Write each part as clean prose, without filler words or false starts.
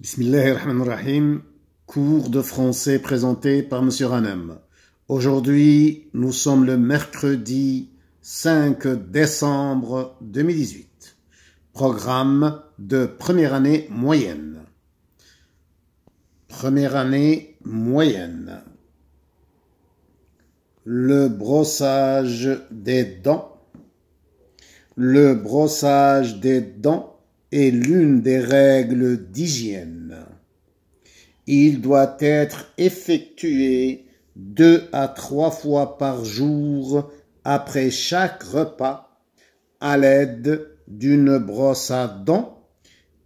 Bismillahirrahmanirrahim, cours de français présenté par M. Hanem. Aujourd'hui, nous sommes le mercredi 5 décembre 2018. Programme de première année moyenne. Première année moyenne. Le brossage des dents. Le brossage des dents est l'une des règles d'hygiène. Il doit être effectué 2 à 3 fois par jour après chaque repas à l'aide d'une brosse à dents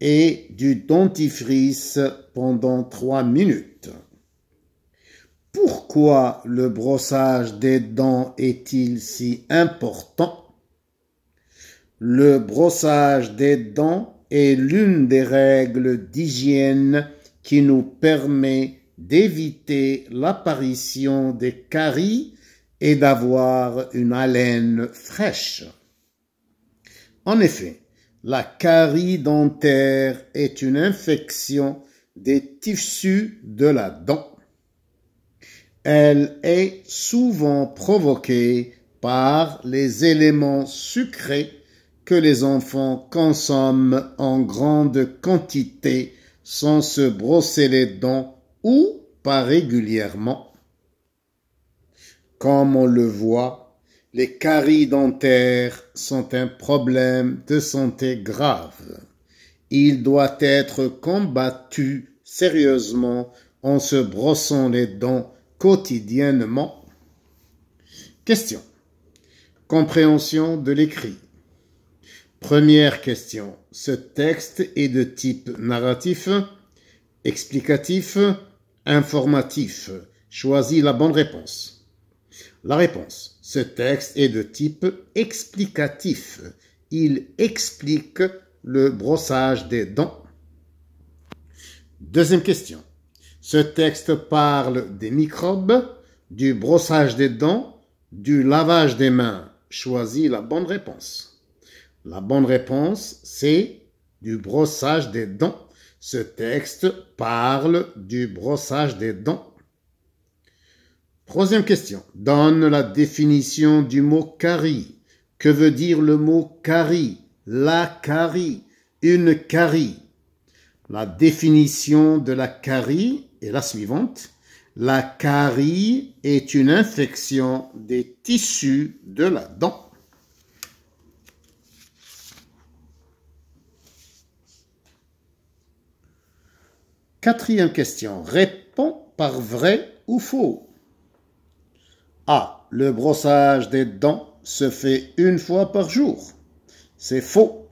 et du dentifrice pendant 3 minutes. Pourquoi le brossage des dents est-il si important? Le brossage des dents est l'une des règles d'hygiène qui nous permet d'éviter l'apparition des caries et d'avoir une haleine fraîche. En effet, la carie dentaire est une infection des tissus de la dent. Elle est souvent provoquée par les éléments sucrés que les enfants consomment en grande quantité sans se brosser les dents ou pas régulièrement. Comme on le voit, les caries dentaires sont un problème de santé grave. Il doit être combattu sérieusement en se brossant les dents quotidiennement. Question. Compréhension de l'écrit. Première question. Ce texte est de type narratif, explicatif, informatif. Choisis la bonne réponse. La réponse. Ce texte est de type explicatif. Il explique le brossage des dents. Deuxième question. Ce texte parle des microbes, du brossage des dents, du lavage des mains. Choisis la bonne réponse. La bonne réponse, c'est du brossage des dents. Ce texte parle du brossage des dents. Troisième question. Donne la définition du mot carie. Que veut dire le mot carie? La carie. Une carie. La définition de la carie est la suivante. La carie est une infection des tissus de la dent. Quatrième question. Réponds par vrai ou faux. A. Le brossage des dents se fait une fois par jour. C'est faux.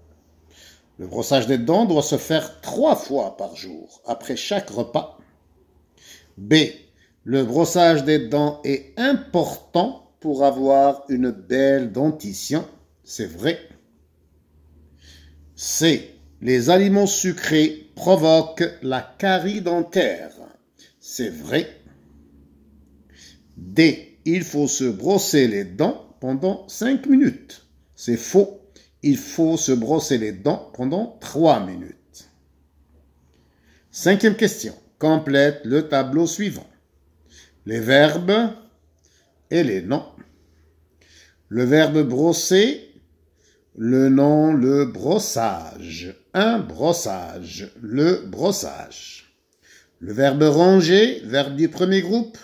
Le brossage des dents doit se faire 3 fois par jour, après chaque repas. B. Le brossage des dents est important pour avoir une belle dentition. C'est vrai. C. Les aliments sucrés provoquent la carie dentaire. C'est vrai. D. Il faut se brosser les dents pendant 5 minutes. C'est faux. Il faut se brosser les dents pendant 3 minutes. Cinquième question. Complète le tableau suivant. Les verbes et les noms. Le verbe brosser. Le nom, le brossage. Un brossage. Le brossage. Le verbe ranger, verbe du premier groupe.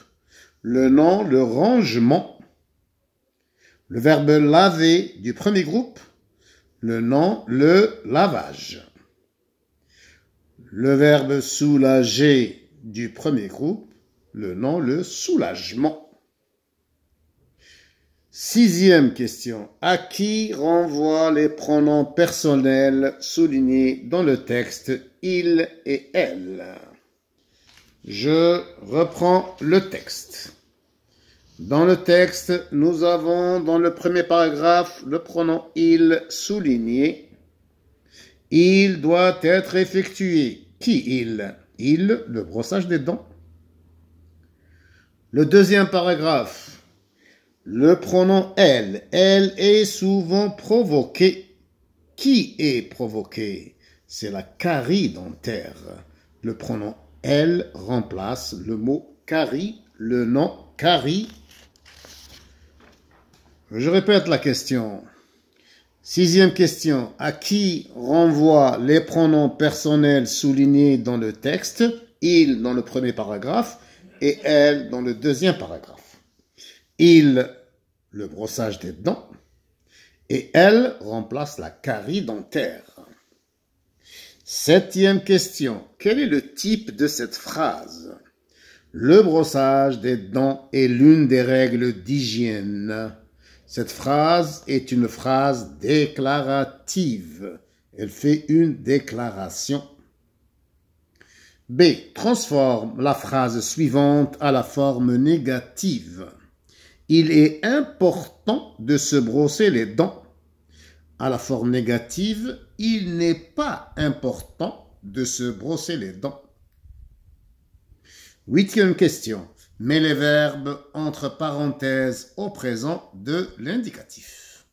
Le nom, le rangement. Le verbe laver du premier groupe. Le nom, le lavage. Le verbe soulager du premier groupe. Le nom, le soulagement. Sixième question. À qui renvoient les pronoms personnels soulignés dans le texte il et elle? Je reprends le texte. Dans le texte, nous avons dans le premier paragraphe le pronom il souligné. Il doit être effectué. Qui il? Il, le brossage des dents. Le deuxième paragraphe. Le pronom elle. Elle est souvent provoquée. Qui est provoqué? C'est la carie dentaire. Le pronom elle remplace le mot Carrie, le nom Carrie. Je répète la question. 6e question. À qui renvoient les pronoms personnels soulignés dans le texte? Il dans le premier paragraphe et elle dans le deuxième paragraphe. Il, le brossage des dents, et elle remplace la carie dentaire. 7e question. Quel est le type de cette phrase? Le brossage des dents est l'une des règles d'hygiène. Cette phrase est une phrase déclarative. Elle fait une déclaration. B. Transforme la phrase suivante à la forme négative. Il est important de se brosser les dents. À la forme négative, il n'est pas important de se brosser les dents. 8e question. Mets les verbes entre parenthèses au présent de l'indicatif.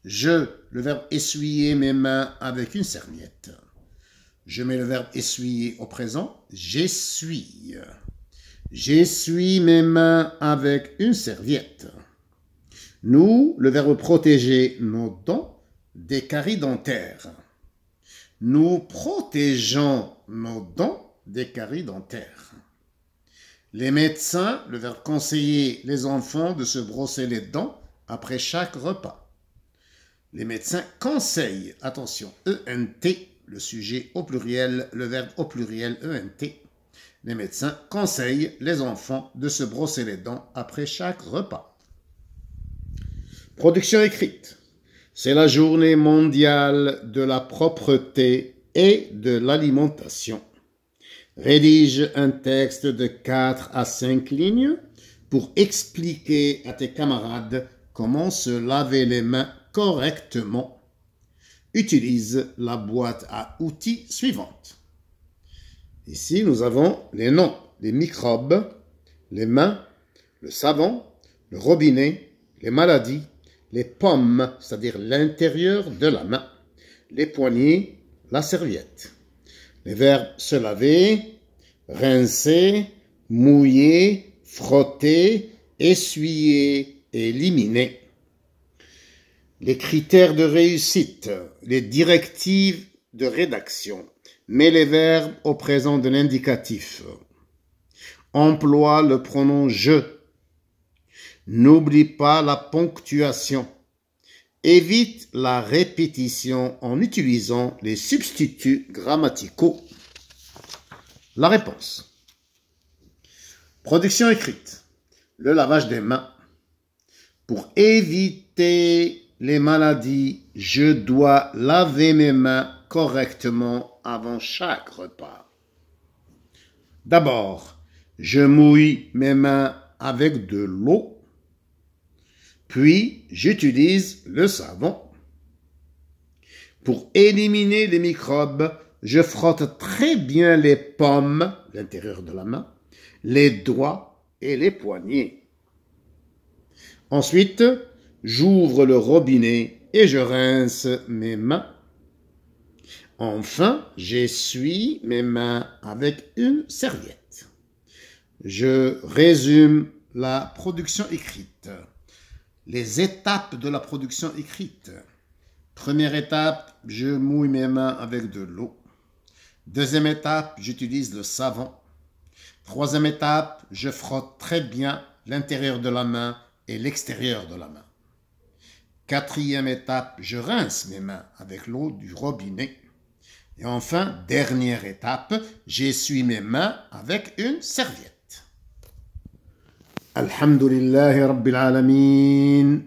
Je, le verbe essuyer mes mains avec une serviette. Je mets le verbe essuyer au présent. J'essuie. J'essuie mes mains avec une serviette. Nous, le verbe protéger nos dents des caries dentaires. Nous protégeons nos dents des caries dentaires. Les médecins, le verbe conseiller les enfants de se brosser les dents après chaque repas. Les médecins conseillent, attention, ENT, le sujet au pluriel, le verbe au pluriel ENT. Les médecins conseillent les enfants de se brosser les dents après chaque repas. Production écrite. C'est la journée mondiale de la propreté et de l'alimentation. Rédige un texte de 4 à 5 lignes pour expliquer à tes camarades comment se laver les mains correctement. Utilise la boîte à outils suivante. Ici, nous avons les noms, les microbes, les mains, le savon, le robinet, les maladies, les pommes, c'est-à-dire l'intérieur de la main, les poignets, la serviette. Les verbes se laver, rincer, mouiller, frotter, essuyer, éliminer. Les critères de réussite, les directives de rédaction. Mets les verbes au présent de l'indicatif. Emploie le pronom je. N'oublie pas la ponctuation. Évite la répétition en utilisant les substituts grammaticaux. La réponse. Production écrite. Le lavage des mains. Pour éviter les maladies, je dois laver mes mains correctement avant chaque repas. D'abord, je mouille mes mains avec de l'eau. Puis, j'utilise le savon. Pour éliminer les microbes, je frotte très bien les pommes, l'intérieur de la main, les doigts et les poignets. Ensuite, j'ouvre le robinet et je rince mes mains. Enfin, j'essuie mes mains avec une serviette. Je résume la production écrite. Les étapes de la production écrite. Première étape, je mouille mes mains avec de l'eau. Deuxième étape, j'utilise le savon. Troisième étape, je frotte très bien l'intérieur de la main et l'extérieur de la main. Quatrième étape, je rince mes mains avec l'eau du robinet. Et enfin, dernière étape, j'essuie mes mains avec une serviette. Alhamdulillahi Rabbil Alamin.